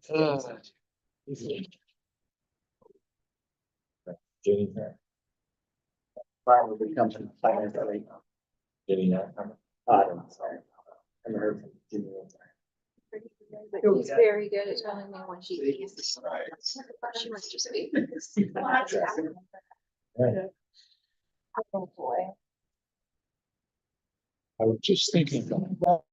Jenny here. Brian will be coming financially. Jenny not coming. I don't know, sorry. I haven't heard from Jenny. But he's very good at telling me when she can't. She must just be. Oh, boy. I was just thinking about.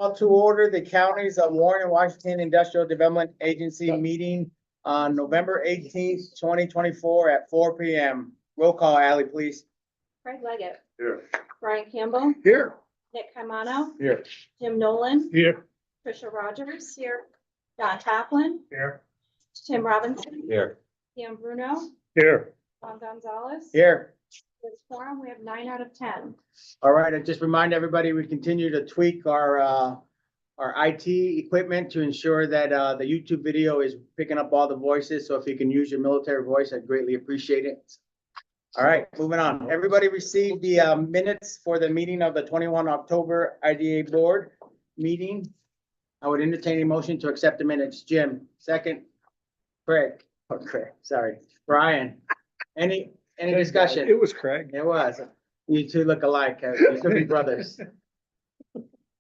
Call to order the counties of Warren and Washington Industrial Development Agency meeting on November 18th, 2024 at 4 p.m. Roll call, Ally, please. Craig Leggett. Here. Brian Campbell. Here. Nick Caimano. Here. Jim Nolan. Here. Tricia Rogers. Here. Don Taplin. Here. Tim Robinson. Here. Pam Bruno. Here. Juan Gonzalez. Here. This forum, we have 9 out of 10. All right, I just remind everybody, we continue to tweak our IT equipment to ensure that the YouTube video is picking up all the voices. So if you can use your military voice, I'd greatly appreciate it. All right, moving on. Everybody received the minutes for the meeting of the 21 October IDA board meeting. I would entertain a motion to accept the minutes. Jim, second. Craig, sorry. Brian, any discussion? It was Craig. It was. You two look alike. You could be brothers.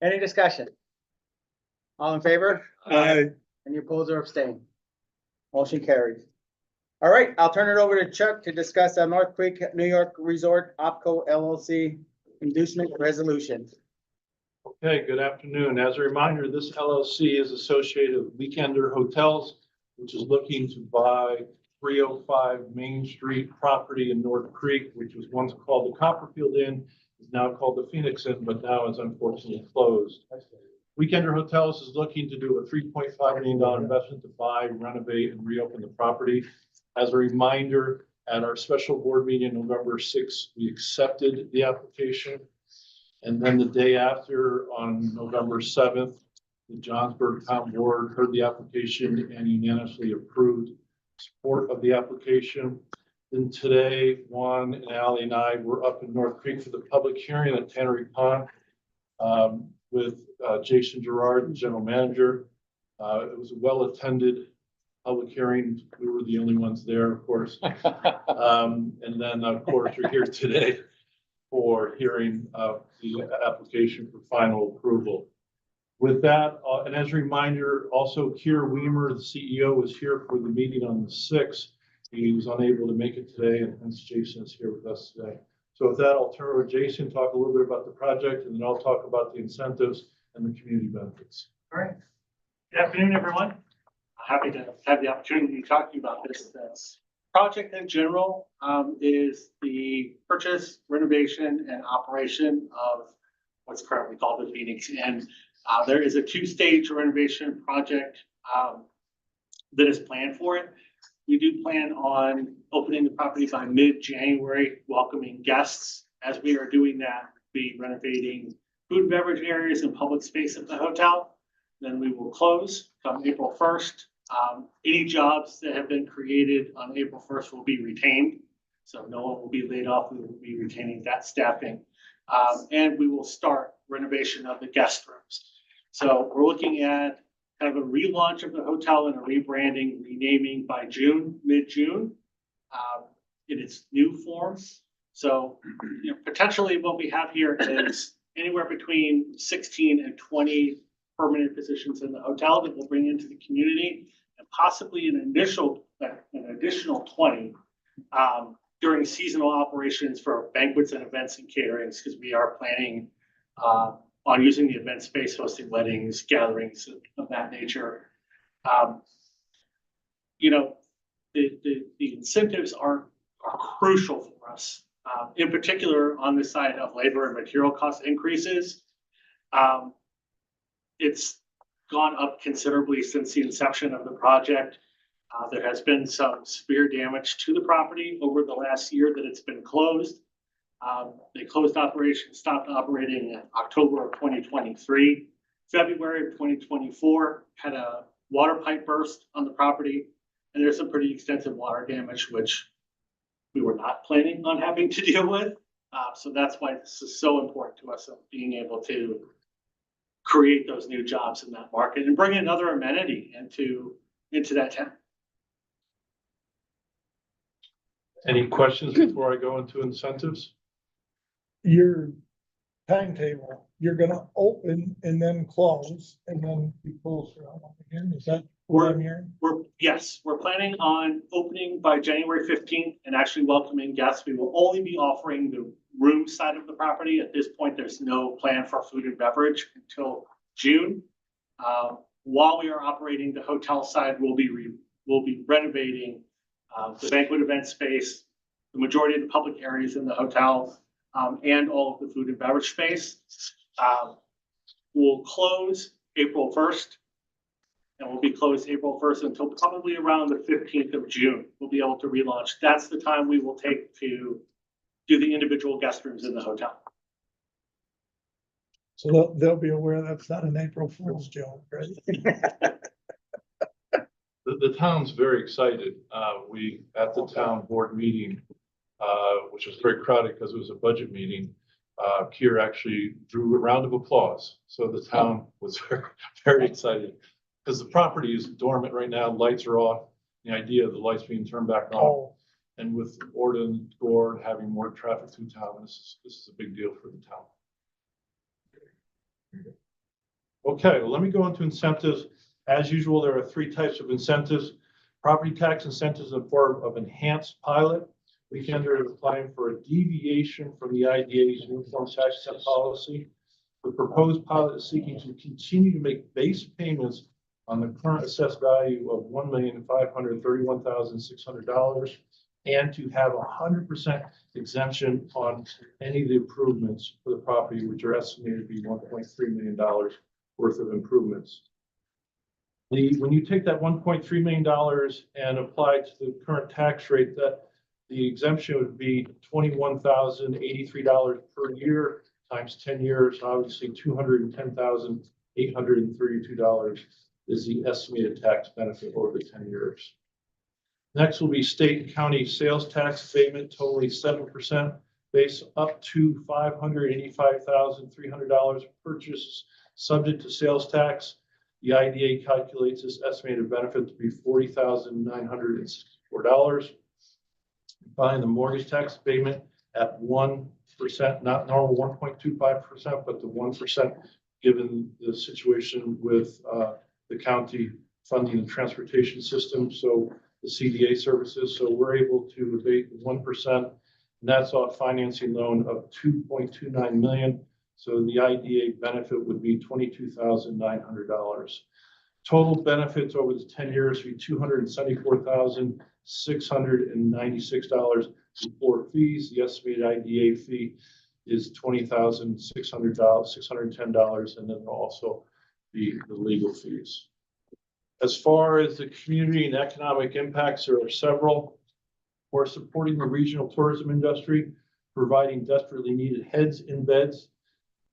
Any discussion? All in favor? Any opposed or abstain? Motion carries. All right, I'll turn it over to Chuck to discuss the North Creek, New York Resort Opco LLC inducement resolution. Okay, good afternoon. As a reminder, this LLC is associated with Weekender Hotels, which is looking to buy 305 Main Street property in North Creek, which was once called the Copperfield Inn, is now called the Phoenix Inn, but now is unfortunately closed. Weekender Hotels is looking to do a $3.5 million investment to buy, renovate, and reopen the property. As a reminder, at our special board meeting November 6th, we accepted the application. And then the day after, on November 7th, the Johnsburg Town Board heard the application and unanimously approved support of the application. Then today, Juan and Ally and I were up in North Creek for the public hearing at Tannery Pond with Jason Gerard, the general manager. It was a well-attended public hearing. We were the only ones there, of course. And then, of course, we're here today for hearing the application for final approval. With that, and as a reminder, also Keir Weimer, the CEO, was here for the meeting on the 6th. He was unable to make it today, and hence Jason is here with us today. So with that, I'll turn over to Jason, talk a little bit about the project, and then I'll talk about the incentives and the community benefits. All right. Good afternoon, everyone. Happy to have the opportunity to talk to you about this. This project in general is the purchase, renovation, and operation of what's currently called the Phoenix Inn. There is a 2-stage renovation project that is planned for it. We do plan on opening the property by mid-January, welcoming guests. As we are doing that, we'll be renovating food and beverage areas and public space at the hotel. Then we will close come April 1st. Any jobs that have been created on April 1st will be retained. So no one will be laid off. We will be retaining that staffing. And we will start renovation of the guest rooms. So we're looking at kind of a relaunch of the hotel and a rebranding, renaming by June, mid-June, in its new form. So potentially what we have here is anywhere between 16 and 20 permanent positions in the hotel that we'll bring into the community, and possibly an additional 20 during seasonal operations for banquets and events and caterings, because we are planning on using the event space, hosting weddings, gatherings of that nature. you know, the incentives are crucial for us, in particular on the side of labor and material cost increases. It's gone up considerably since the inception of the project. There has been some severe damage to the property over the last year that it's been closed. They closed operation, stopped operating in October of 2023. February of 2024 had a water pipe burst on the property, and there's some pretty extensive water damage, which we were not planning on having to deal with. So that's why this is so important to us, of being able to create those new jobs in that market and bring another amenity into that town. Any questions before I go into incentives? Your timetable, you're gonna open and then close and then be closed for how long again? Is that what I'm hearing? We're planning on opening by January 15th and actually welcoming guests. We will only be offering the room side of the property. At this point, there's no plan for food and beverage until June. While we are operating the hotel side, we'll be renovating the banquet event space, the majority of the public areas in the hotel, and all of the food and beverage space. We'll close April 1st. And we'll be closed April 1st until probably around the 15th of June. We'll be able to relaunch. That's the time we will take to do the individual guest rooms in the hotel. So they'll be aware that's not an April Fool's joke, right? The town's very excited. We, at the town board meeting, which was very crowded because it was a budget meeting, Kier actually drew a round of applause. So the town was very, very excited. Because the property is dormant right now, lights are off. The idea of the lights being turned back on, Oh, and with Orden Gore having more traffic through town, this is a big deal for the town. Okay, well, let me go into incentives. As usual, there are three types of incentives. Property tax incentives in the form of enhanced pilot. Weekender is applying for a deviation from the IDA's uniform tax set policy. The proposed pilot is seeking to continue to make base payments on the current assessed value of $1,531,600 and to have 100% exemption on any of the improvements for the property, which are estimated to be $1.3 million worth of improvements. When you take that $1.3 million and apply it to the current tax rate, that the exemption would be $21,083 per year times 10 years, obviously $210,832 is the estimated tax benefit over the 10 years. Next will be state and county sales tax abatement, totaling 7%, base up to $585,300 purchase, subject to sales tax. The IDA calculates this estimated benefit to be $40,964. Buying the mortgage tax abatement at 1%, not normal 1.25%, but the 1%, given the situation with the county funding the transportation system, so the CDA services. So we're able to abate 1%, and that's off financing loan of $2.29 million. So the IDA benefit would be $22,900. Total benefits over the 10 years would be $274,696 before fees. The estimated IDA fee is $20,610, and then also the legal fees. As far as the community and economic impacts, there are several. We're supporting the regional tourism industry, providing desperately needed heads in beds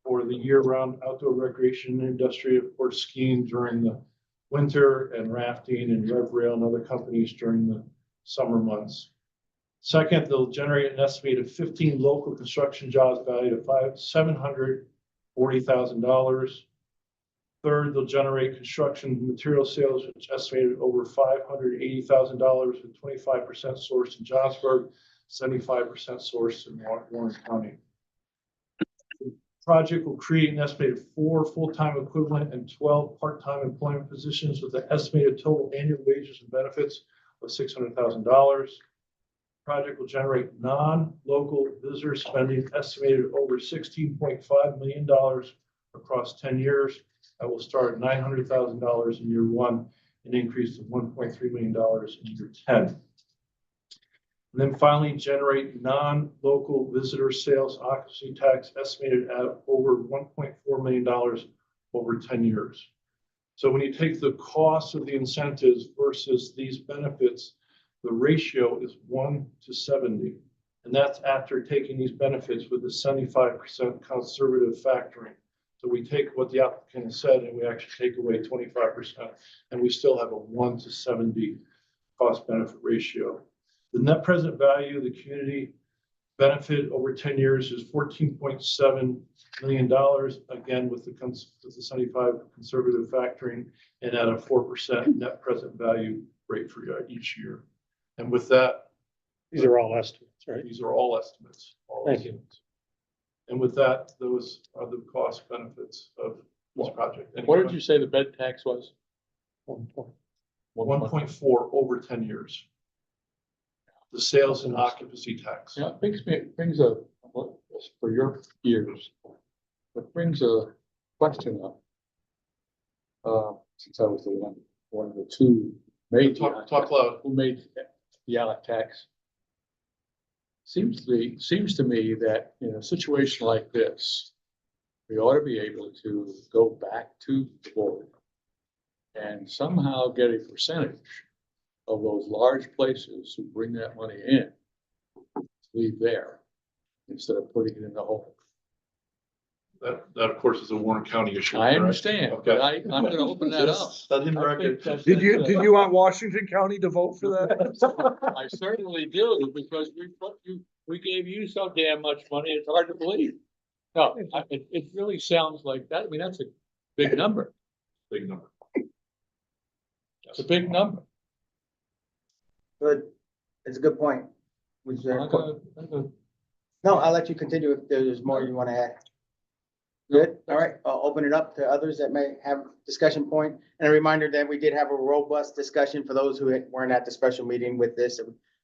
for the year-round outdoor recreation industry, of course, skiing during the winter and rafting and Rev Rail and other companies during the summer months. Second, they'll generate an estimated 15 local construction jobs valued at $740,000. Third, they'll generate construction material sales, which estimated over $580,000 with 25% sourced in Johnsburg, 75% sourced in Warren County. The project will create an estimated 4 full-time equivalent and 12 part-time employment positions with an estimated total annual wages and benefits of $600,000. Project will generate non-local visitor spending estimated over $16.5 million across 10 years. That will start at $900,000 in year 1 an increase of $1.3 million in year 10. And then finally, generate non-local visitor sales occupancy tax estimated at over $1.4 million over 10 years. So when you take the cost of the incentives versus these benefits, the ratio is 1 to 70. And that's after taking these benefits with a 75% conservative factoring. So we take what the applicant said and we actually take away 25%, and we still have a 1 to 70 cost benefit ratio. The net present value of the community benefit over 10 years is $14.7 million, again, with the 75 conservative factoring and at a 4% net present value rate for each year. And with that, These are all estimates, right? these are all estimates. Thank you. And with that, those are the cost benefits of this project. What did you say the bed tax was? 1.4 over 10 years. The sales and occupancy tax. Yeah, it brings a, for your ears, it brings a question up. Since I was the one of the two made. Talk loud. Who made the Alec tax? Seems to me that in a situation like this, we ought to be able to go back to the board and somehow get a percentage of those large places who bring that money in, leave there instead of putting it in the hole. That of course is a Warren County issue. I correct? understand, Okay. but I'm gonna open that up. Set in record. Did you want Washington County to vote for that? I certainly do, because we gave you so damn much money, it's hard to believe. No, it really sounds like that, I mean, that's a big number, Big number. it's a big number. Good. It's a good point. Was there- I'm gonna- No, I'll let you continue if there's more you want to add. Good, all right, I'll open it up to others that may have discussion point. And a reminder that we did have a robust discussion for those who weren't at the special meeting with this.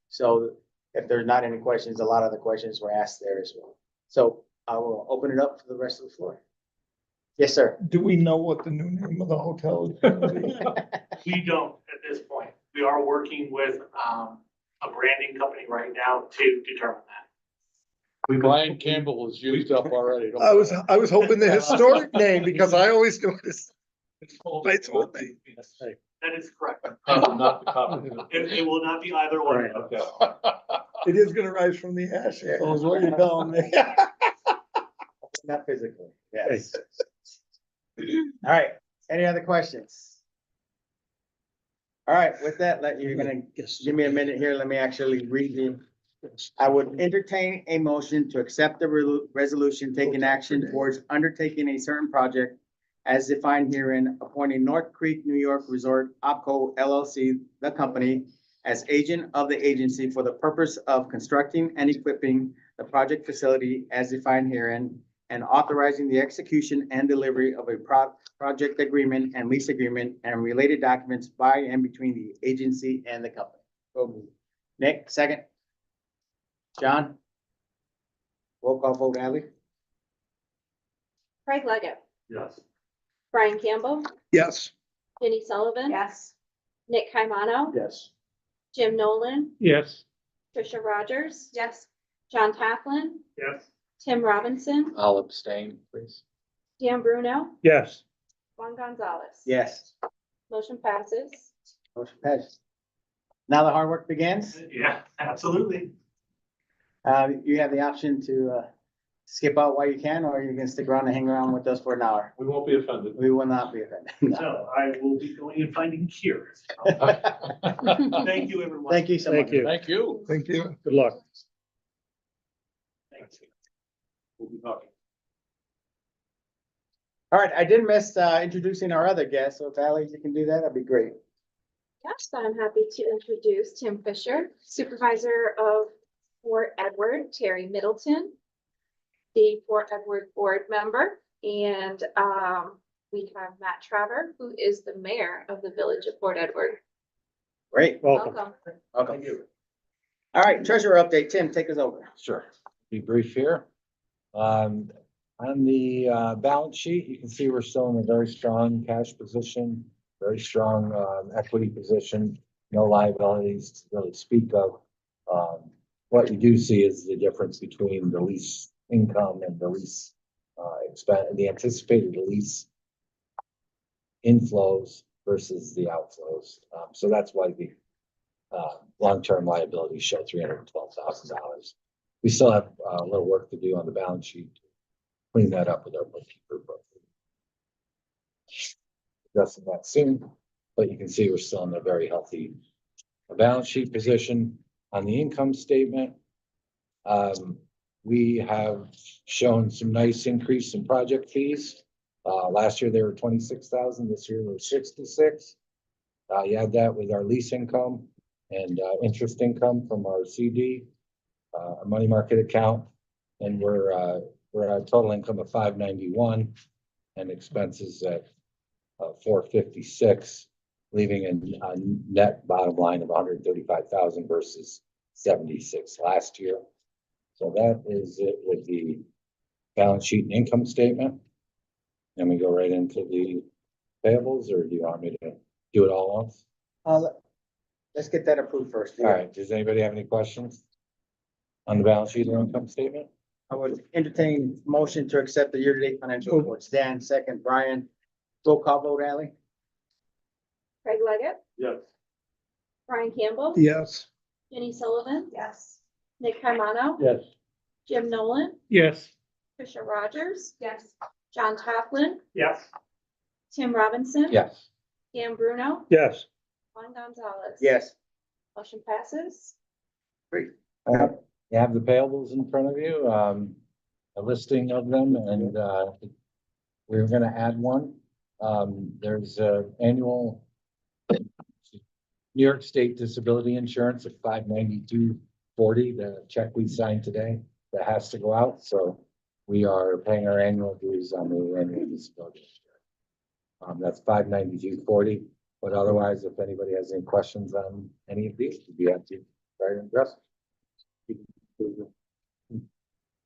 So if there's not any questions, a lot of the questions were asked there as well. So I will open it up for the rest of the floor. Yes, sir. Do we know what the new name of the hotel is gonna be? We don't at this point. We are working with, a branding company right now to determine that. Brian Campbell is used up already. don't I was worry. hoping the historic name, because I always do this. It's one thing. That is correct. Probably not the copy. It will not be either one. Okay. It is gonna rise from the ashes, so is what you're telling me. Not physically, yes. All right, any other questions? All right, with that, you're gonna give me a minute here. Let me actually read the. I would entertain a motion to accept the resolution taking action towards undertaking a certain project as defined herein, appointing North Creek, New York Resort Opco LLC, the company, as agent of the agency for the purpose of constructing and equipping the project facility as defined herein, and authorizing the execution and delivery of a project agreement and lease agreement and related documents by and between the agency and the company. Nick, second. John? Roll call vote, Ally? Craig Leggett, Yes. Brian Campbell, Yes. Jenny Sullivan. Yes. Nick Caimano, Yes. Jim Nolan, Yes. Trisha Rogers, Yes. John Taplin, Yes. Tim Robinson, I'll abstain, please. Dan Bruno, Yes. Juan Gonzalez. Yes. Motion passes. Motion passes. Now the hard work begins. Yeah, absolutely. You have the option to, skip out while you can, or you can stick around and hang around with us for an hour. We won't be offended. We will not be offended. So I will be going and finding Kier. Thank you, everyone. Thank you so much. Thank you. Thank you. Thank you. Good luck. Thanks. We'll be talking. All right, I did miss, introducing our other guest, so if Ally, you can do that, that'd be great. Yes, I'm happy to introduce Tim Fisher, Supervisor of Fort Edward, Terry Middleton, the Fort Edward Board Member, and we have Matt Traver, who is the Mayor of the Village of Fort Edward. Great, Welcome. welcome. All right, treasurer update, Tim, take us over. Sure. Be brief here. On the balance sheet, you can see we're still in a very strong cash position very strong, equity position, no liabilities to really speak of. What you do see is the difference between the lease income and the lease, expense, the anticipated lease inflows versus the outflows. So that's why the, long-term liabilities show $312,000. We still have a little work to do on the balance sheet, to clean that up with our bookkeeper, but addressing that soon. But you can see we're still in a very healthy balance sheet position. On the income statement, we have shown some nice increase in project fees. Last year they were 26,000, this year they're 66. You add that with our lease income and interest income from our CD, our money market account, and we're at a total income of 591 and expenses at 456, leaving a net bottom line of 135,000 versus 76 last year. So that is it with the balance sheet and income statement. And we go right into the payables, or do you want me to do it all once? Let's get that approved first. All right, does anybody have any questions on the balance sheet or income statement? I would entertain motion to accept the year-to-date financial reports. Dan, second, Brian. Roll call vote, Ally? Craig Leggett, Yes. Brian Campbell, Yes. Jenny Sullivan. Yes. Nick Carmano, Yes. Jim Nolan, Yes. Trisha Rogers. Yes. John Toppland, Yes. Tim Robinson. Yes. Dan Bruno, Yes, Juan Gonzalez. Yes. Motion passes. You have the payables in front of you, a listing of them, and we're gonna add one. There's a annual New York State Disability Insurance of $592.40, the check we signed today, that has to go out, so we are paying our annual dues on the annual disability insurance. That's $592.40, but otherwise, if anybody has any questions on any of these, we'd be happy to try to address.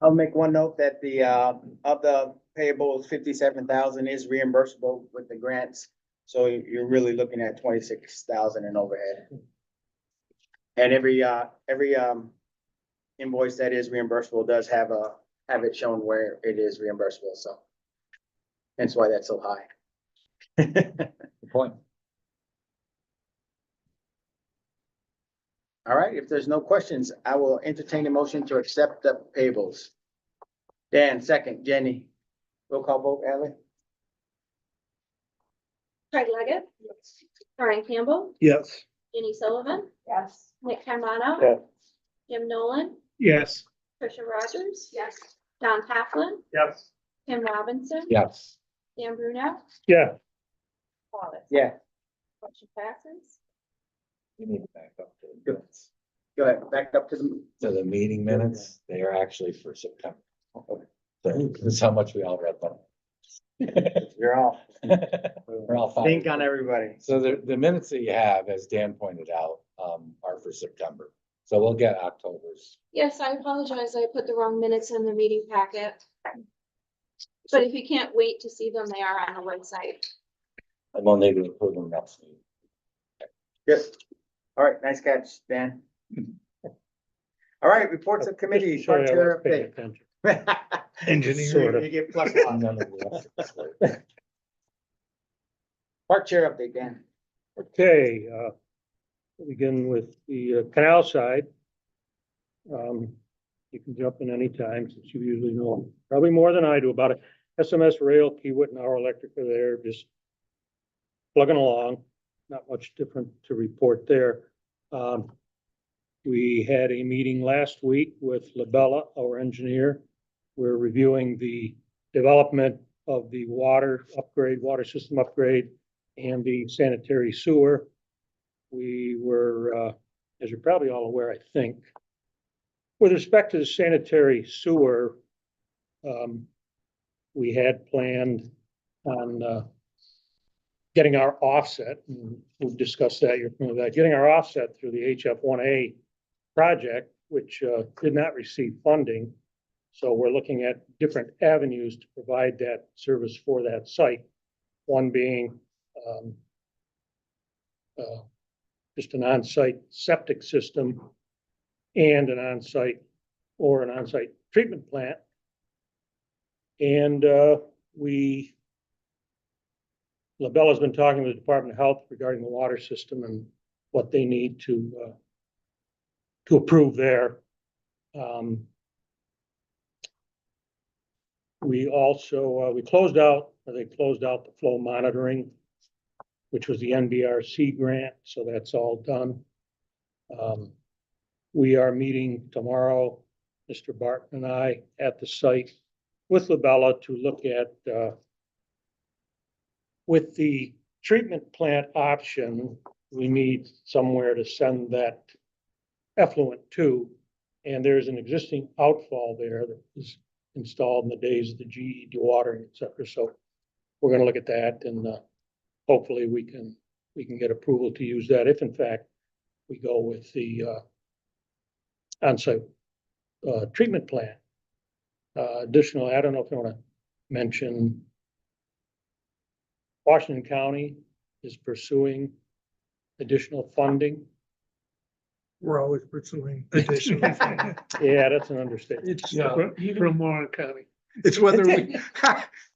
I'll make one note that the, of the payables, 57,000 is reimbursable with the grants. So you're really looking at 26,000 in overhead. And every invoice that is reimbursable does have it shown where it is reimbursable, so. That's why that's so high. Good point. All right, if there's no questions, I will entertain a motion to accept the payables. Dan, second, Jenny. Roll call vote, Ally? Craig Leggett. Brian Campbell, Yes. Jenny Sullivan. Yes. Nick Carmano. Yes. Jim Nolan, Yes. Trisha Rogers. Yes. John Toppland, Yes. Tim Robinson. Yes. Dan Bruno, yeah, Wallace. Yeah, Motion passes. You need to back up to the Good. minutes. go ahead, back up to the, To the meeting minutes, they are actually for September. So that's how much we all read them. you're off. We're all fine. Think on everybody. So the minutes that you have, as Dan pointed out, are for September. So we'll get October's. Yes, I apologize. I put the wrong minutes in the meeting packet. But if you can't wait to see them, they are on the website. And we'll need to approve them next meeting. Yes. All right, nice catch, Dan. All right, reports of committee, sorry, park I chair was paying update. attention. Engineer. Sort of. You get plus one. None of the rest. Park chair update, Dan. Okay, we'll begin with the canal side. You can jump in any time since you usually know probably more than I do about it. SMS Rail, Kiewit and Our Electric are there, just plugging along. Not much different to report there. We had a meeting last week with Labella, our engineer. We're reviewing the development of the water upgrade, water system upgrade, and the sanitary sewer. We were, as you're probably all aware, I think, with respect to the sanitary sewer, we had planned on getting our offset, and we've discussed that, you're familiar with that, getting our offset through the HF1A project, which did not receive funding. So we're looking at different avenues to provide that service for that site. One being just an on-site septic system and an on-site treatment plant. And LaBella's been talking with the Department of Health regarding the water system and what they need to approve there. We also, they closed out the flow monitoring, which was the NBRC grant, so that's all done. We are meeting tomorrow, Mr. Barton and I, at the site with LaBella to look at, with the treatment plant option, we need somewhere to send that effluent to. And there's an existing outfall there that is installed in the days of the GE dewatering, et cetera. So we're gonna look at that, and hopefully we can get approval to use that if in fact we go with the on-site treatment plant. Additionally, I don't know if you want to mention Washington County is pursuing additional funding. We're always pursuing additional funding. Yeah, that's an understatement. It's Yeah. from Warren County. It's whether we,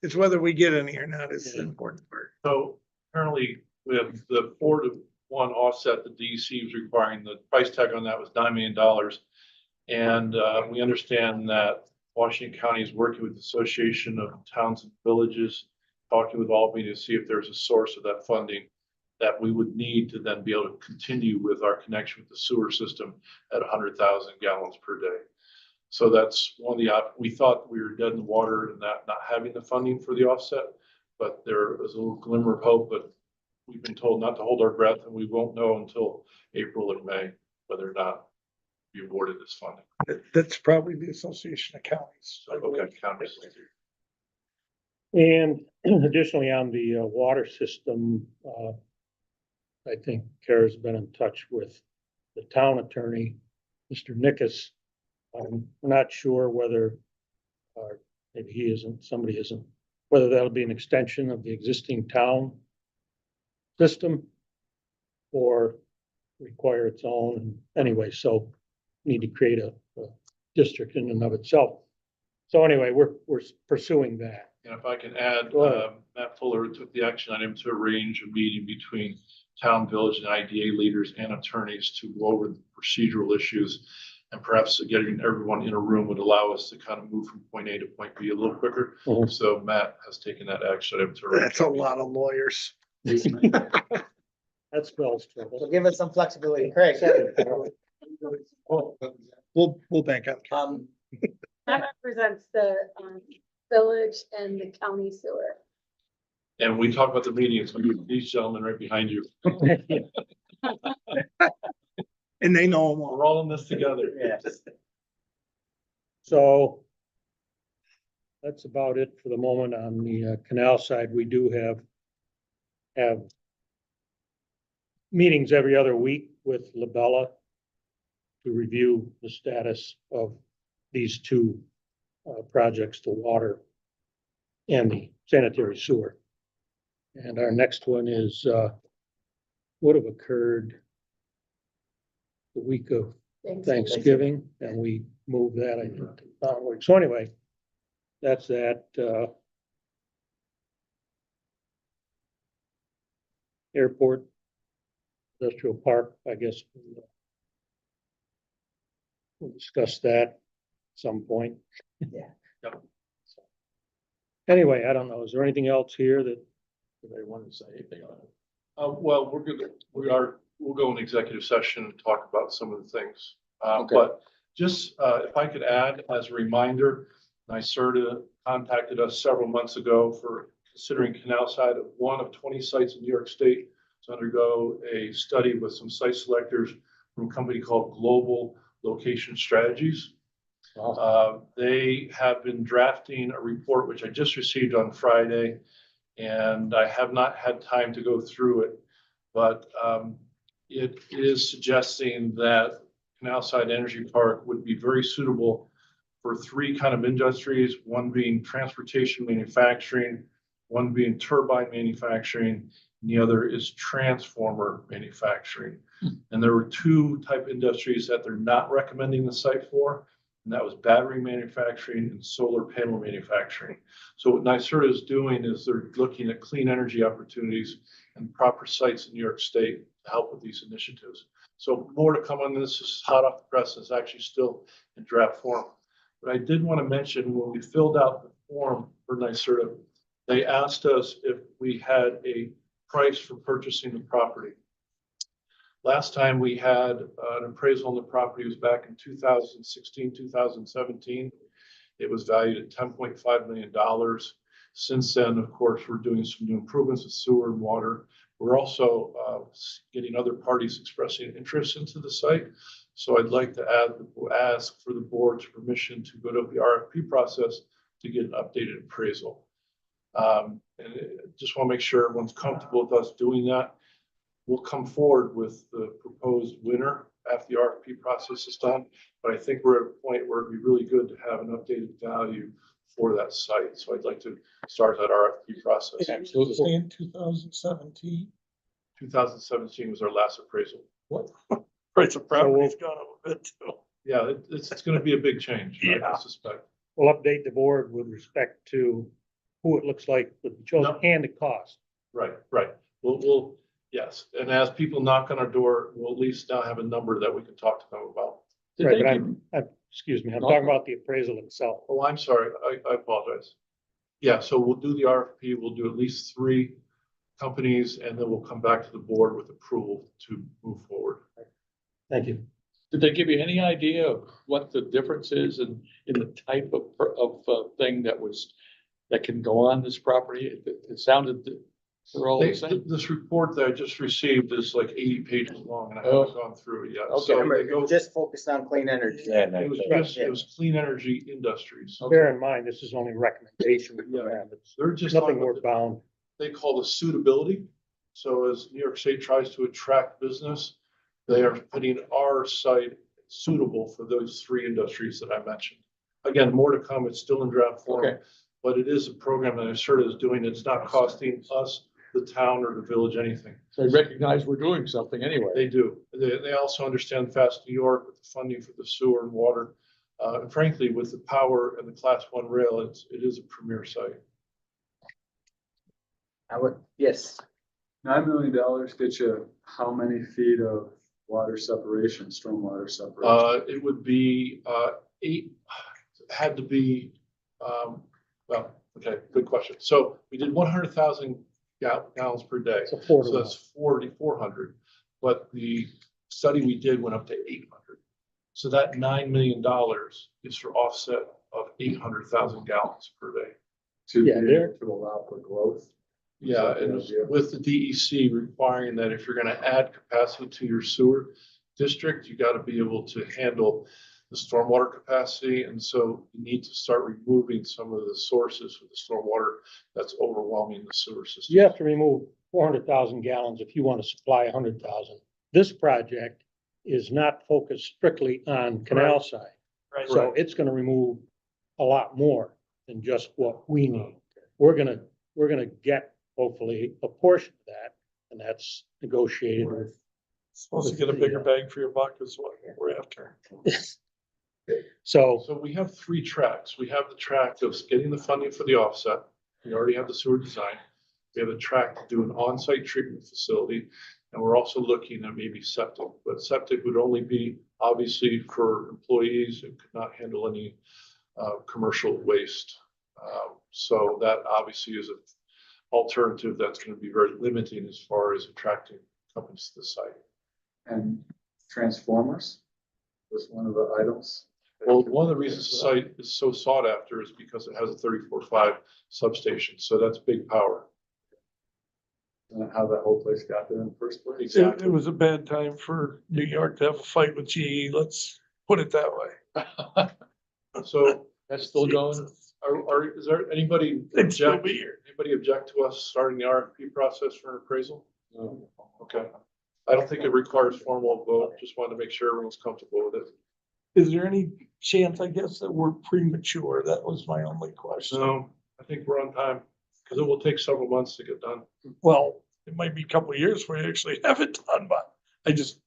it's whether we get any or not is the important part. So apparently we have the 4-to-1 offset the DEC was requiring. The price tag on that was $9 million. And we understand that Washington County is working with the Association of Towns and Villages, talking with Albany to see if there's a source of that funding that we would need to then be able to continue with our connection with the sewer system at 100,000 gallons per day. So that's one of the, we thought we were dead in the water and that not having the funding for the offset, but there is a little glimmer of hope, but we've been told not to hold our breath, and we won't know until April or May whether or not be awarded this funding. That's probably the Association of Counties. So, okay, counties. And additionally, on the water system, I think Kara's been in touch with the town attorney, Mr. Nickus. I'm not sure whether, or maybe he isn't, somebody isn't, whether that'll be an extension of the existing town system or require its own. And anyway, so need to create a district in and of itself. So anyway, we're pursuing that. And if I can add, Go ahead. Matt Fuller took the action item to arrange a meeting between town, village, and IDA leaders and attorneys to go over the procedural issues. And perhaps getting everyone in a room would allow us to kind of move from point A to point B a little quicker. Mhm. So Matt has taken that action item to arrange. That's a lot of lawyers. That spells trouble. So give us some flexibility, Craig. We'll bank on. That represents the village and the county sewer. And we talk about the meeting, it's going to be these gentlemen right behind you. And they know them all. We're all in this together. Yes. So that's about it for the moment on the canal side. We do have meetings every other week with LaBella to review the status of these two projects, the water and the sanitary sewer. And our next one is would have occurred the week of Thanksgiving, and we moved that, I think, to the following week. So anyway, that's that. Airport, industrial park, I guess. We'll discuss that at some point. Yeah. Yep. Anyway, I don't know. Is there anything else here that Anybody want to say anything on it? Well, we'll go in executive session and talk about some of the things. Okay. But just, if I could add as a reminder, NYSERDA contacted us several months ago for considering canal side of one of 20 sites in New York State to undergo a study with some site selectors from a company called Global Location Strategies. They have been drafting a report, which I just received on Friday, and I have not had time to go through it, but it is suggesting that Canal Side Energy Park would be very suitable for three kind of industries, one being transportation manufacturing, one being turbine manufacturing, and the other is transformer manufacturing. And there were two type industries that they're not recommending the site for, and that was battery manufacturing and solar panel manufacturing. So what NYSERDA is doing is they're looking at clean energy opportunities and proper sites in New York State to help with these initiatives. So more to come on this. This is hot off the press. It's actually still in draft form. But I did want to mention when we filled out the form for NYSERDA, they asked us if we had a price for purchasing the property. Last time we had an appraisal on the property was back in 2016, 2017. It was valued at $10.5 million. Since then, of course, we're doing some new improvements with sewer and water. We're also getting other parties expressing interest into the site. So I'd like to ask for the board's permission to go to the RFP process to get an updated appraisal. And just want to make sure everyone's comfortable with us doing that. We'll come forward with the proposed winner after the RFP process is done. But I think we're at a point where it'd be really good to have an updated value for that site. So I'd like to start that RFP process. Absolutely. Say in 2017. 2017 was our last appraisal. What? Price of property's gone up a bit too. Yeah, it's going to be a big change, I Yeah. suspect. We'll update the board with respect to who it looks like would be chosen and the cost. Right. We'll, yes. And as people knock on our door, we'll at least now have a number that we can talk to them about. Did Right, they but give- excuse me, I'm talking about the appraisal itself. Oh, I'm sorry. I apologize. Yeah, so we'll do the RFP. We'll do at least 3 companies, and then we'll come back to the board with approval to move forward. Thank you. Did they give you any idea of what the difference is in the type of thing that can go on this property? It sounded that they're all the same. This report that I just received is like 80 pages long, and I haven't gone through it yet. Okay. So Remember, they go, just focused on clean energy. it was clean energy industries. Bear in mind, this is only recommendation. It's They're just nothing talking we're about bound. they call the suitability. So as New York State tries to attract business, they are putting our site suitable for those 3 industries that I mentioned. Again, more to come. It's still in draft form, Okay. but it is a program that NYSERDA is doing. It's not costing us, the town or the village, anything. They recognize we're doing something anyway. They do. They also understand Fast New York with the funding for the sewer and water. And frankly, with the power and the Class 1 rail, it is a premier site. Yes, $9 million gets you how many feet of water separation, stormwater separation? It would be 8, had to be, well, okay, good question. So we did 100,000 gallons per day. It's So affordable. that's 4,400. But the study we did went up to 800. So that $9 million is for offset of 800,000 gallons per day. To Yeah, be they're- able to allow for growth? Yeah, Is that the and idea? with the DEC requiring that if you're gonna add capacity to your sewer district, you gotta be able to handle the stormwater capacity. And so you need to start removing some of the sources for the stormwater that's overwhelming the sewer system. You have to remove 400,000 gallons if you want to supply 100,000. This project is not focused strictly on canal side. Right. So it's gonna remove a lot more than just what we need. We're gonna get hopefully a portion of that, and that's negotiated with. Supposed to get a bigger bang for your buck is what we're after. So, So we have 3 tracks. We have the track of getting the funding for the offset. We already have the sewer design. We have a track to do an on-site treatment facility. And we're also looking at maybe septic, but septic would only be obviously for employees and could not handle any commercial waste. So that obviously is an alternative that's going to be very limiting as far as attracting companies to the site. And transformers was one of the items. Well, one of the reasons the site is so sought after is because it has a 34.5 substation, so that's big power. And how that whole place got there in the first place. Exactly. It was a bad time for New York to have a fight with GE, let's put it that way. So That's still going? is there anybody They'd still object, be here. anybody object to us starting the RFP process for an appraisal? No. Okay. I don't think it requires formal vote, just wanted to make sure everyone's comfortable with it. Is there any chance, I guess, that we're premature? That was my only question. So I think we're on time, because it will take several months to get done. Well, it might be a couple of years before you actually have it done, but I just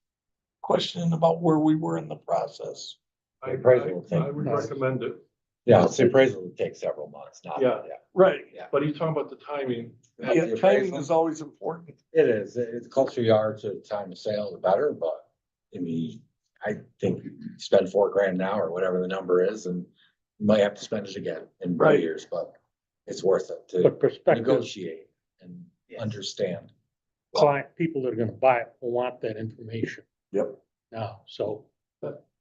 questioning about where we were in the process. I Appraisal will take- I would recommend it, Yeah, it's appraisal would take several months, not. Yeah. Right. but he's talking about the timing. Yeah, the Yeah, timing appraisal. is always important. It is, the closer you are to time of sale, the better, but I mean, I think you spend $4,000 now or whatever the number is, and you might have to spend it again in Right. 2 years, but it's worth it to But prospective negotiate and understand. client, people that are gonna buy it will want that information Yep. now, so.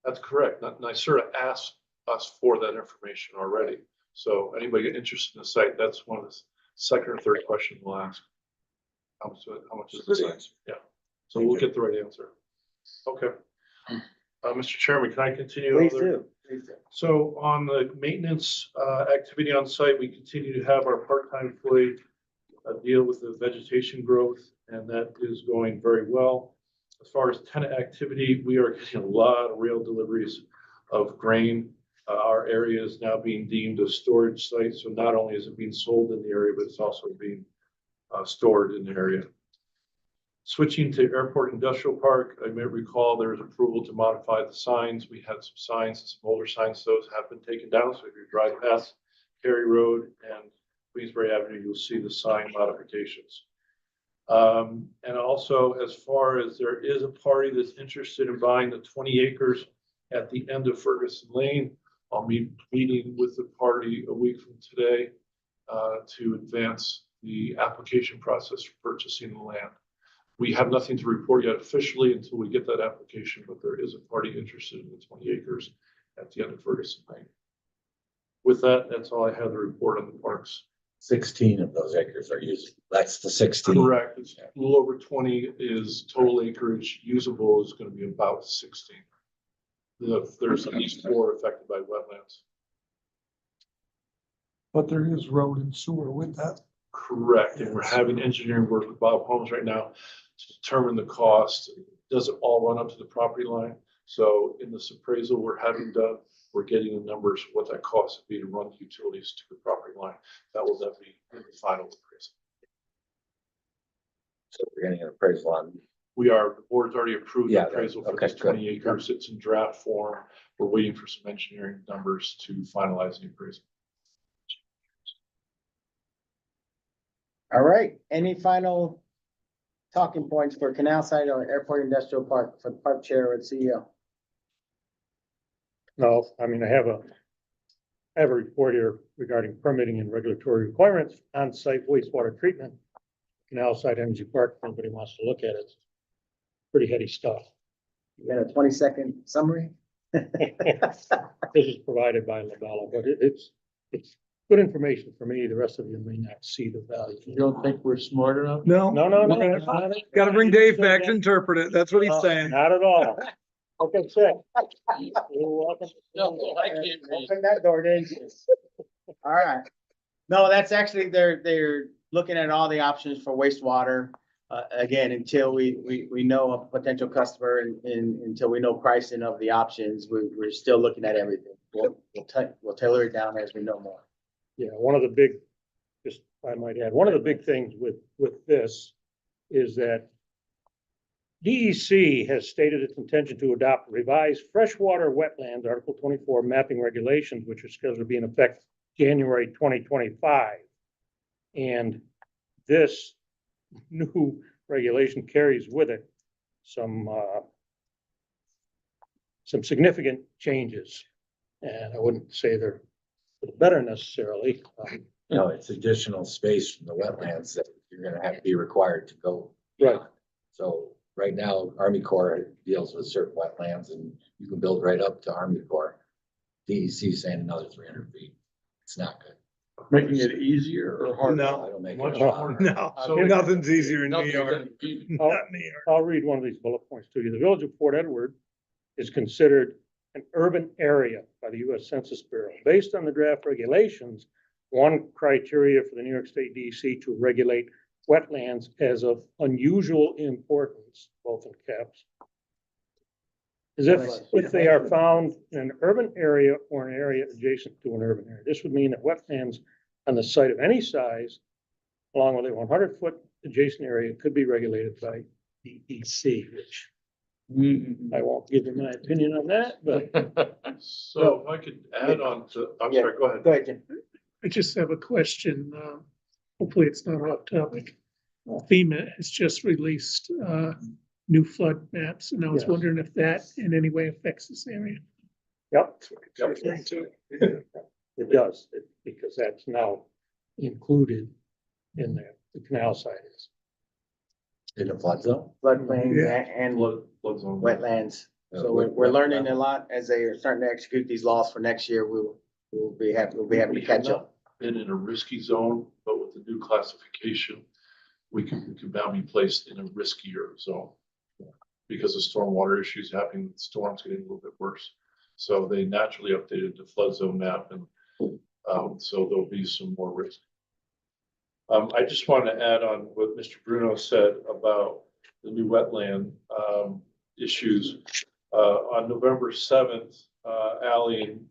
That's correct. And I sort of asked us for that information already. So anybody interested in the site, that's one of the second or third question we'll ask. How much is the site? Yeah. So we'll get the right answer. Okay. Mr. Chairman, can I continue? Please Other- do, please do. So on the maintenance activity on site, we continue to have our part-time employee deal with the vegetation growth, and that is going very well. As far as tenant activity, we are getting a lot of rail deliveries of grain. Our area is now being deemed a storage site, so not only is it being sold in the area, but it's also being stored in the area. Switching to Airport Industrial Park, I may recall there was approval to modify the signs. We had some signs, some older signs, those have been taken down. So if you drive past Cary Road and Queensbury Avenue, you'll see the sign modifications. And also, as far as there is a party that's interested in buying the 20 acres at the end of Ferguson Lane, I'll be meeting with the party a week from today to advance the application process for purchasing the land. We have nothing to report yet officially until we get that application, but there is a party interested in the 20 acres at the end of Ferguson Lane. With that, that's all I have to report on the parks. 16 of those acres are used. That's the 16. Correct. It's a little over 20 is total acreage. Usable is going to be about 16. There's at least 4 affected by wetlands. But there is road and sewer with that. Correct. And we're having engineering work with Bob Holmes right now to determine the cost. Does it all run up to the property line? So in this appraisal we're having done, we're getting the numbers, what that cost would be to run utilities to the property line. That will then be in the final appraisal. So we're getting an appraisal on. We are, the board's already approved the Yeah, appraisal for okay, this 20 good. acres. It's in draft form. We're waiting for some engineering numbers to finalize the appraisal. All right, any final talking points for Canal Site or Airport Industrial Park for the park chair or the CEO? No, I mean, I have a report here regarding permitting and regulatory requirements on site wastewater treatment. Canal Site Energy Park, if anybody wants to look at it. It's pretty heady stuff. You got a 20-second summary? This is provided by Labella, but it's good information for me. The rest of you may not see the value. You don't think we're smart enough? No. No. Gotta bring Dave back to interpret it. That's what he's saying. Not at all. Okay, sir. You're welcome. No, I can't read. Open that door, didn't you? All right. No, that's actually, they're looking at all the options for wastewater. Again, until we know a potential customer and until we know pricing of the options, we're still looking at everything. We'll tailor it down as we know more. Yeah, one of the big, just I might add, one of the big things with this is that DEC has stated its intention to adopt revised freshwater wetlands, Article 24 mapping regulations, which are scheduled to be in effect January 2025. And this new regulation carries with it some significant changes. And I wouldn't say they're for the better necessarily. You know, it's additional space from the wetlands that you're gonna have to be required to go. Right. So right now, Army Corps deals with certain wetlands and you can build right up to Army Corps. DEC saying another 300 feet. It's not good. Making it easier or harder? No. I don't make Much it. harder. No, So- nothing's easier in New Nothing's York. gonna beat it. I'll, Not in New York. I'll read one of these bullet points to you. The village of Port Edward is considered an urban area by the US Census Bureau. Based on the draft regulations, one criteria for the New York State DEC to regulate wetlands as of unusual importance, both in caps, is if they are found in an urban area or an area adjacent to an urban area. This would mean that wetlands on the site of any size, along with a 100-foot adjacent area could be regulated by DEC, which I won't give you my opinion on that, but So if I could add on to, I'm Yeah. sorry, go ahead. Go ahead, Jim. I just have a question. Hopefully it's not off topic. FEMA has just released new flood maps, and I was Yes. wondering if that in any way affects this area. yep, Referring to. it does, because that's now included in there, the canal side is. In a flood zone? Floodplain Yeah. and Flood zone. wetlands. So we're learning a lot as they are starting to execute these laws for next year. We'll be happy to catch up. Been in a risky zone, but with the new classification, we can now be placed in a riskier zone. Because of stormwater issues happening, the storm's getting a little bit worse. So they naturally updated the flood zone map and, so there'll be some more risk. I just want to add on what Mr. Bruno said about the new wetland, issues. On November 7th, Ally and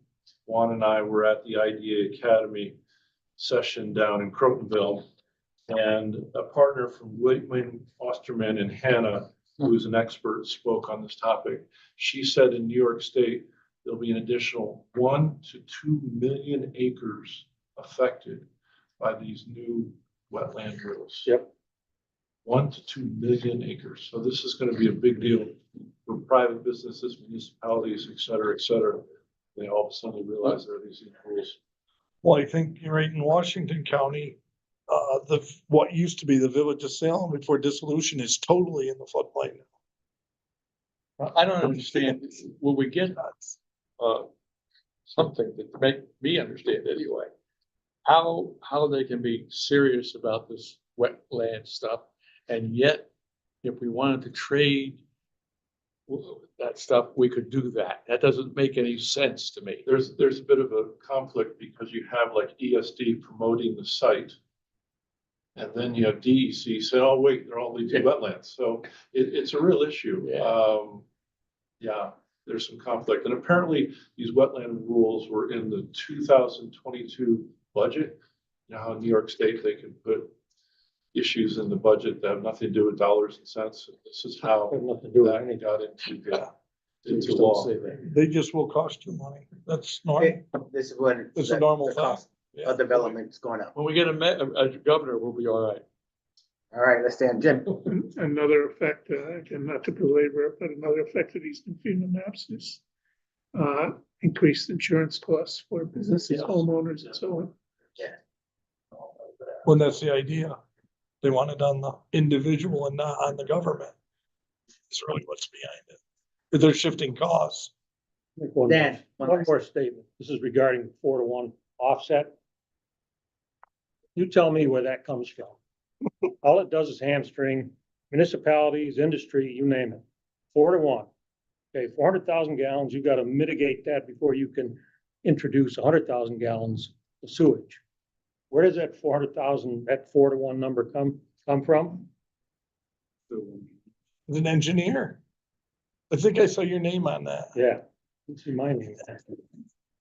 Juan and I were at the IDA Academy session down in Crotonville. And a partner from Whitman, Osterman and Hannah, who's an expert, spoke on this topic. She said in New York State, there'll be an additional 1 to 2 million acres affected by these new wetland rules. Yep. 1 to 2 million acres. So this is going to be a big deal for private businesses, municipalities, et cetera, et cetera. They all of a sudden realize there are these rules. Well, I think you're right in Washington County, what used to be the village of Salem before dissolution is totally in the floodplain. I don't understand, will we get, something that make me understand anyway? How they can be serious about this wetland stuff, and yet, if we wanted to trade that stuff, we could do that. That doesn't make any sense to me. There's a bit of a conflict because you have like ESD promoting the site. And then you have DEC say, oh, wait, they're all leaving wetlands. So it's a real issue. Yeah. Yeah, there's some conflict. And apparently these wetland rules were in the 2022 budget. You know how in New York State, they can put issues in the budget that have nothing to do with dollars and cents. This is how Has nothing to do with that anything. got into Just don't law. say that. They just will cost you money. That's normal. This is what. It's a normal the thing. cost of development is going up. When we get a governor, we'll be all right. All right, let's stand. Jim. Another effect, again, not to belabor it, but another effect of these new FEMA maps is increased insurance costs for businesses, homeowners and so on. Well, that's the idea. They want it on the individual and not on the government. It's really what's behind it. If they're shifting costs. Make one Dan, more- one One more statement. This is regarding 4-to-1 offset. You tell me where that comes from. All it does is hamstring municipalities, industry, you name it. 4-to-1. Okay, 400,000 gallons, you gotta mitigate that before you can introduce 100,000 gallons of sewage. Where does that 400,000, that 4-to-1 number come from? As an engineer. I think I saw your name on that. Yeah. It's my name.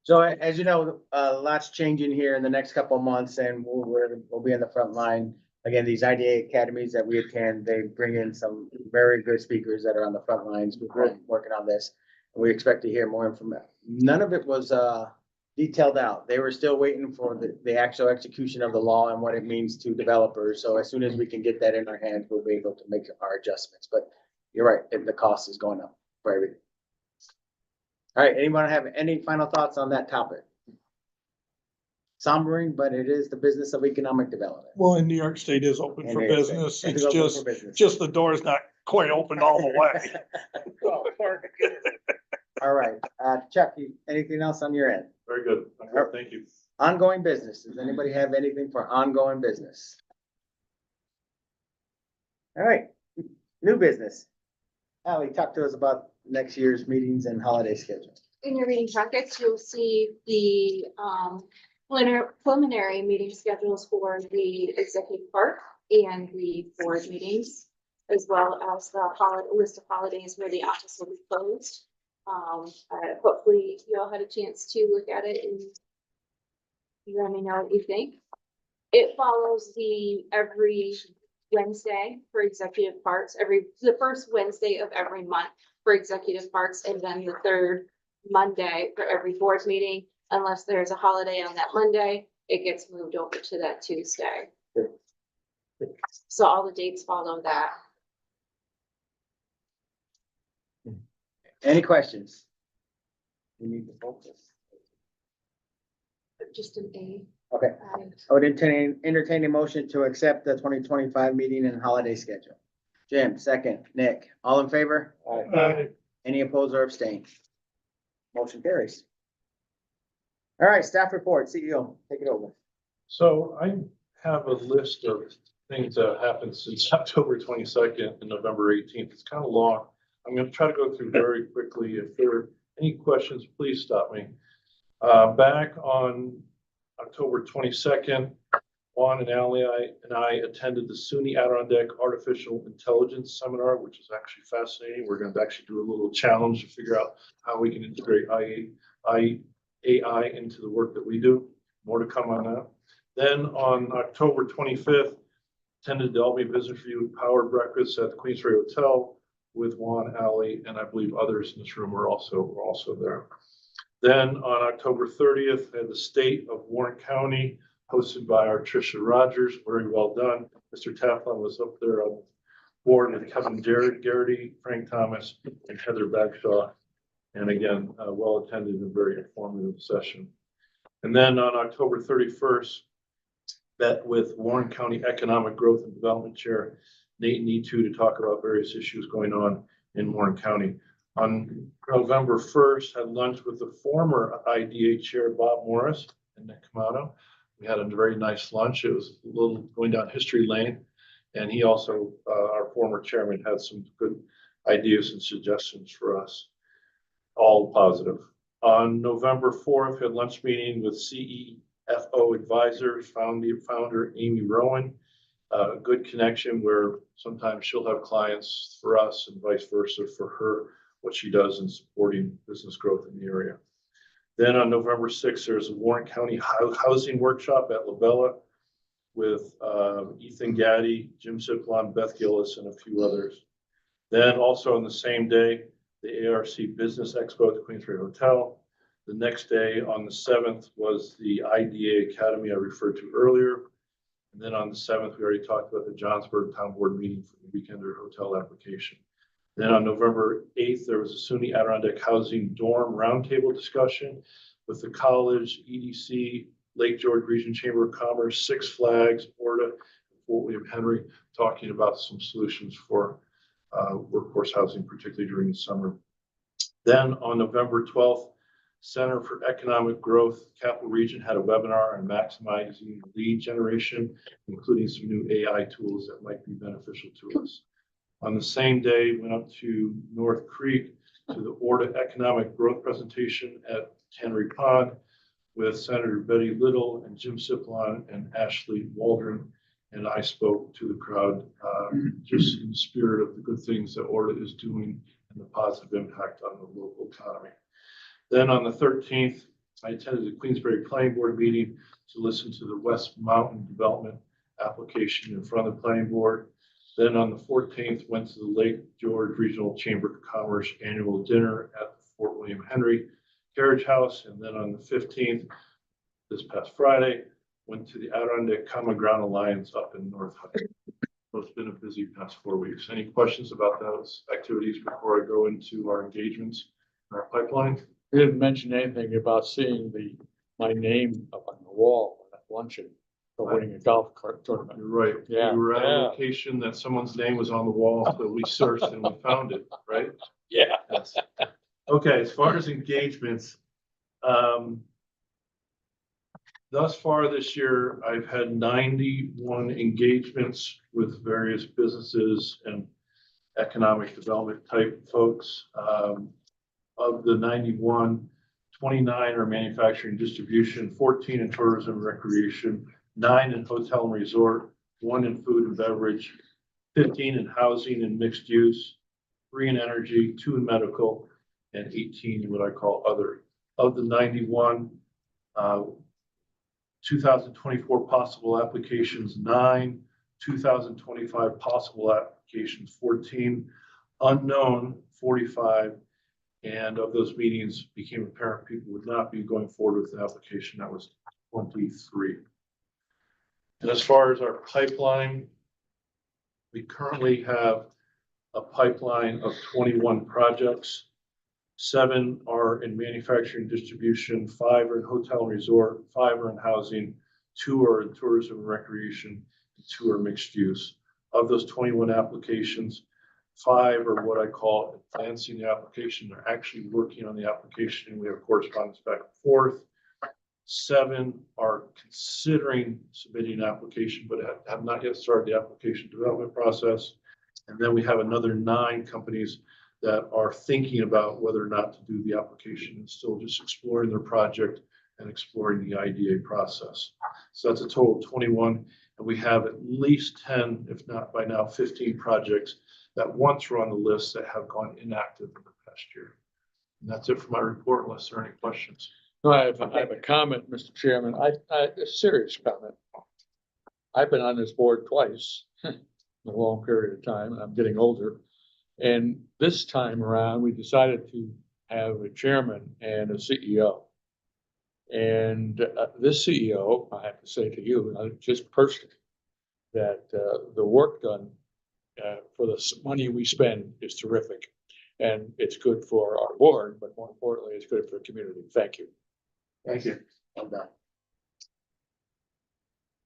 So as you know, lots changing here in the next couple of months and we'll be in the front line. Again, these IDA academies that we attend, they bring in some very good speakers that are on the front lines. We've been working on this. And we expect to hear more information. None of it was detailed out. They were still waiting for the actual execution of the law and what it means to developers. So as soon as we can get that in our hands, we'll be able to make our adjustments. But you're right, the cost is going up for everything. All right, anyone have any final thoughts on that topic? Sombering, but it is the business of economic development. Well, and New York State is open for And it is- business. it is It's open for business. just the door's not quite opened all the way. All right, Chuck, anything else on your end? Very good. Thank you. Ongoing business. Does anybody have anything for ongoing business? All right, new business. Ally, talk to us about next year's meetings and holiday schedule. In your meeting packets, you'll see the preliminary meeting schedules for the executive park and the board meetings, as well as the list of holidays where the office will be closed. Hopefully you all had a chance to look at it and you let me know what you think. It follows the every Wednesday for executive parks, the first Wednesday of every month for executive parks, and then the third Monday for every board meeting. Unless there's a holiday on that Monday, it gets moved over to that Tuesday. So all the dates follow that. Any questions? We need to focus. Just an A. Okay, I would entertain a motion to accept the 2025 meeting and holiday schedule. Jim, second. Nick, all in favor? Any opposed or abstain? Motion carries. All right, staff report, CEO, take it over. So I have a list of things that happened since October 22nd and November 18th. It's kind of long. I'm going to try to go through very quickly. If there are any questions, please stop me. Back on October 22nd, Juan and Ali and I attended the SUNY Adirondack Artificial Intelligence Seminar, which is actually fascinating. We're going to actually do a little challenge to figure out how we can integrate AI into the work that we do. More to come on that. Then on October 25th, attended the Albany Business Review Power Breakfast at the Queensbury Hotel with Juan, Ali, and I believe others in this room were also there. Then on October 30th, had the State of Warren County, hosted by our Tricia Rogers. Very well done. Mr. Taflon was up there on board with Kevin Garrity, Frank Thomas, and Heather Bagshaw. And again, well attended and very informative session. And then on October 31st, met with Warren County Economic Growth and Development Chair Nate Neatu to talk about various issues going on in Warren County. On November 1st, had lunch with the former IDA Chair Bob Morris and Nick Kamano. We had a very nice lunch. It was a little going down history lane. And he also, our former chairman, had some good ideas and suggestions for us. All positive. On November 4th, had lunch meeting with CEFO advisors, founder Amy Rowan. Good connection where sometimes she'll have clients for us and vice versa for her, what she does in supporting business growth in the area. Then on November 6th, there's a Warren County housing workshop at Labella with Ethan Gaddy, Jim Siplon, Beth Gillis, and a few others. Then also on the same day, the ARC Business Expo at the Queensbury Hotel. The next day on the 7th was the IDA Academy I referred to earlier. And then on the 7th, we already talked about the Johnsburg Town Board meeting for the Weekender Hotel application. Then on November 8th, there was a SUNY Adirondack Housing Dorm Roundtable discussion with the college, EDC, Lake George Region Chamber of Commerce, Six Flags, Orta, Fort William Henry, talking about some solutions for workforce housing, particularly during the summer. Then on November 12th, Center for Economic Growth Capital Region had a webinar on maximizing lead generation, including some new AI tools that might be beneficial to us. On the same day, went up to North Creek to the Orta Economic Growth presentation at Tannery Pond with Senator Betty Little and Jim Siplon and Ashley Waldron. And I spoke to the crowd just in the spirit of the good things that Orta is doing and the positive impact on the local economy. Then on the 13th, I attended the Queensbury Planning Board meeting to listen to the West Mountain Development application in front of the Planning Board. Then on the 14th, went to the Lake George Regional Chamber of Commerce annual dinner at the Fort William Henry Carriage House. And then on the 15th, this past Friday, went to the Adirondack Common Ground Alliance up in North Hudson. So it's been a busy past 4 weeks. Any questions about those activities before I go into our engagements in our pipeline? You didn't mention anything about seeing my name up on the wall at luncheon for winning a golf cart tournament. You're right. Yeah, We were at a yeah. location that someone's name was on the wall, so we searched and we found it, right? Yeah. Yes. Okay, as far as engagements, thus far this year, I've had 91 engagements with various businesses and economic development type folks. Of the 91, 29 are manufacturing distribution, 14 in tourism and recreation, 9 in hotel and resort, 1 in food and beverage, 15 in housing and mixed use, 3 in energy, 2 in medical, and 18 in what I call other. Of the 91, 2024 possible applications, 9, 2025 possible applications, 14, unknown, 45. And of those meetings became apparent people would not be going forward with the application. That was 23. And as far as our pipeline, we currently have a pipeline of 21 projects. 7 are in manufacturing distribution, 5 are in hotel and resort, 5 are in housing, 2 are in tourism and recreation, and 2 are mixed use. Of those 21 applications, 5 are what I call advancing the application. They're actually working on the application, and we have correspondence back and forth. 7 are considering submitting an application, but have not yet started the application development process. And then we have another 9 companies that are thinking about whether or not to do the application and still just exploring their project and exploring the IDA process. So that's a total of 21. And we have at least 10, if not by now 15 projects that once were on the list that have gone inactive in the past year. And that's it for my report, unless there are any questions. No, I have a comment, Mr. Chairman. A serious comment. I've been on this board twice in a long period of time, and I'm getting older. And this time around, we decided to have a chairman and a CEO. And this CEO, I have to say to you, just personally, that the work done for the money we spend is terrific. And it's good for our board, but more importantly, it's good for the community. Thank you. Thank you. Well done.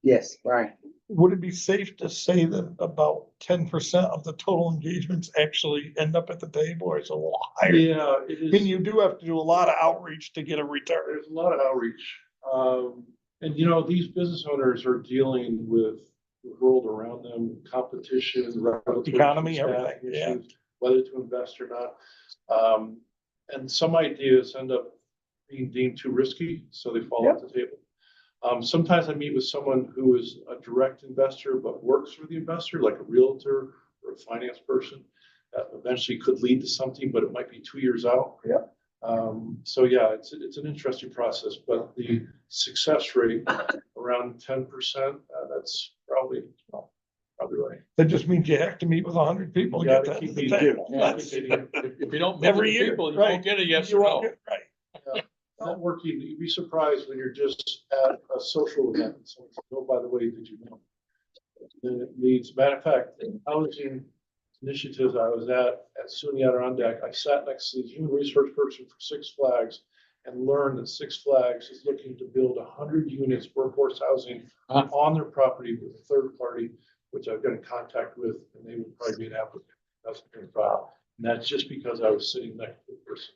Yes, Brian. Would it be safe to say that about 10% of the total engagements actually end up at the table, or is it a little higher? Yeah, it I is. mean, you do have to do a lot of outreach to get a return. There's a lot of outreach. And these business owners are dealing with the world around them, competition, regulatory Economy, staffing everything, yeah. issues, whether to invest or not. And some ideas end up being deemed too risky, so they fall off the table. Sometimes I meet with someone who is a direct investor, but works for the investor, like a realtor or a finance person, that eventually could lead to something, but it might be 2 years out. Yep. So yeah, it's an interesting process, but the success rate around 10%, that's probably right. That just means you have to meet with 100 people to You get gotta that keep at the meeting table. people. Yeah, That's- If you don't meet Every the year, people, you right. won't get a yes You or won't no. get- Right. Networking, you'd be surprised when you're just at a social event and someone says, oh, by the way, did you know? Then it leads, matter of fact, housing initiatives I was at SUNY Adirondack, I sat next to the human resource person for Six Flags and learned that Six Flags is looking to build 100 units workforce housing on their property with a third party, which I've been in contact with, and they would probably be an applicant. That's a problem. And that's just because I was sitting next to the person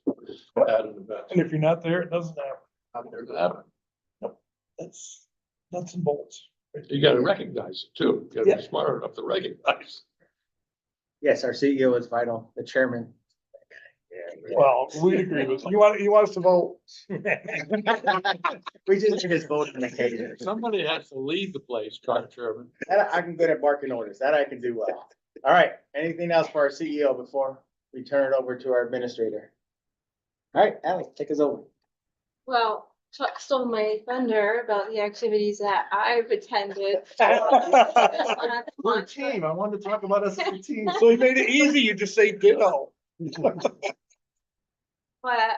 at an event. And if you're not there, it doesn't happen. Out there to happen. That's nuts and bolts. You gotta recognize it too. You gotta Yeah. be smart enough to recognize. Yes, our CEO is vital, the chairman. Well, we agree with, you want us to vote? We just need his vote on occasion. Somebody has to lead the place, Chairman. That I can good at barking orders. That I can do well. All right, anything else for our CEO before we turn it over to our administrator? All right, Ally, take us over. Well, Chuck stole my thunder about the activities that I've attended. We're a team. I wanted to talk about us as a team. So he made it easy, you just say ditto. But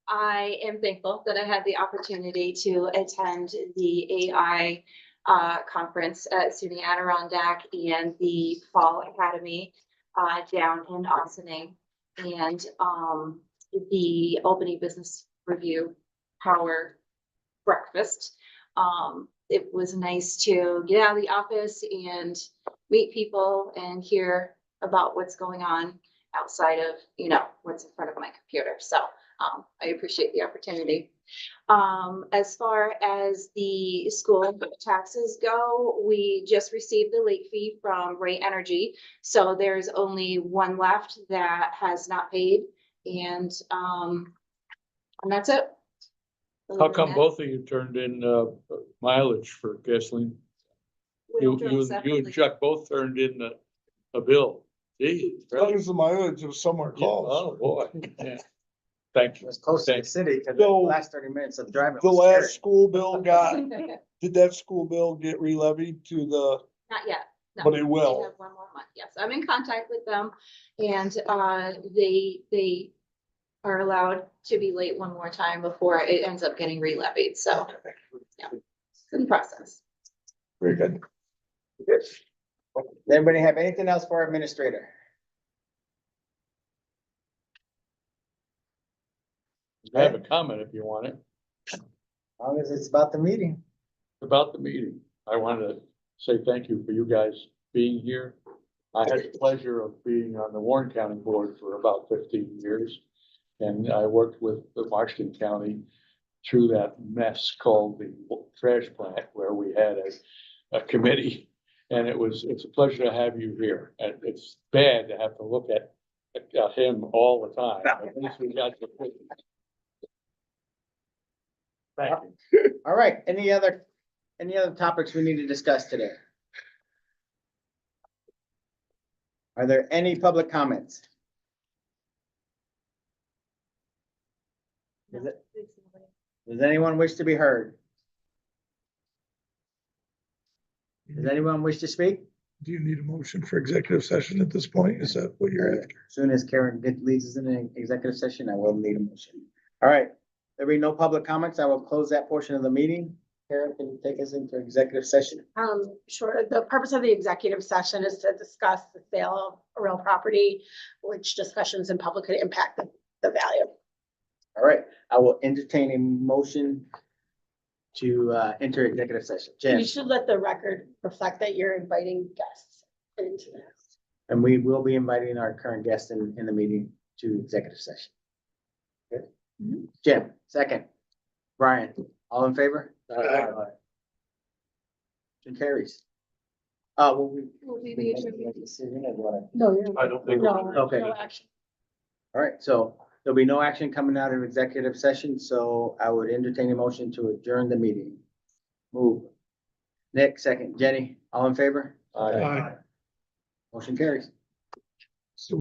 I am thankful that I had the opportunity to attend the AI conference at SUNY Adirondack and the Fall Academy down in Austining, and the Albany Business Review Power Breakfast. It was nice to get out of the office and meet people and hear about what's going on outside of, what's in front of my computer. So I appreciate the opportunity. As far as the school taxes go, we just received the late fee from Ray Energy. So there's only one left that has not paid, and that's it. How come both of you turned in mileage for gasoline? You and Chuck both turned in a bill. Gee, As long as the mileage was somewhere yeah, close. oh, boy. Yeah. Thank It you. was close to the city because the So, last 30 minutes of driving. The was last scary. school bill did that school bill get re-levied to the Not yet. No. But it They will. have one more month. Yes, I'm in contact with them and, they are allowed to be late one more time before it ends up getting re-levied. So, yeah, it's in process. Very good. Does anybody have anything else for our administrator? I have a comment if you want it, As long as it's about the meeting. about the meeting. I wanted to say thank you for you guys being here. I had the pleasure of being on the Warren County Board for about 15 years. And I worked with the Marston County through that mess called the trash plant, where we had a committee. And it's a pleasure to have you here. And it's bad to have to look at him all the time. At least we got the picture. Thank you. All right, any other topics we need to discuss today? Are there any public comments? Does anyone wish to be heard? Does anyone wish to speak? Do you need a motion for executive session at this point? Is that what you're after? As soon as Karen leads us in an executive session, I will need a motion. All right, there be no public comments. I will close that portion of the meeting. Karen, can you take us into executive session? Sure. The purpose of the executive session is to discuss the sale of real property, which discussions in public could impact the value. All right, I will entertain a motion to enter executive session. Jen, You should let the record reflect that you're inviting guests into this. and we will be inviting our current guest in the meeting to executive session. Good. Mhm. Jen, second. Brian, all in favor? Aye. Motion carries. Will we? Will we we be make adjourned? a decision or what? No, you're. I don't think. No, Okay. no action. All right, so there'll be no action coming out of executive session, so I would entertain a motion to adjourn the meeting. Move. Nick, second. Jenny, all in favor? Aye. Aye. Motion carries.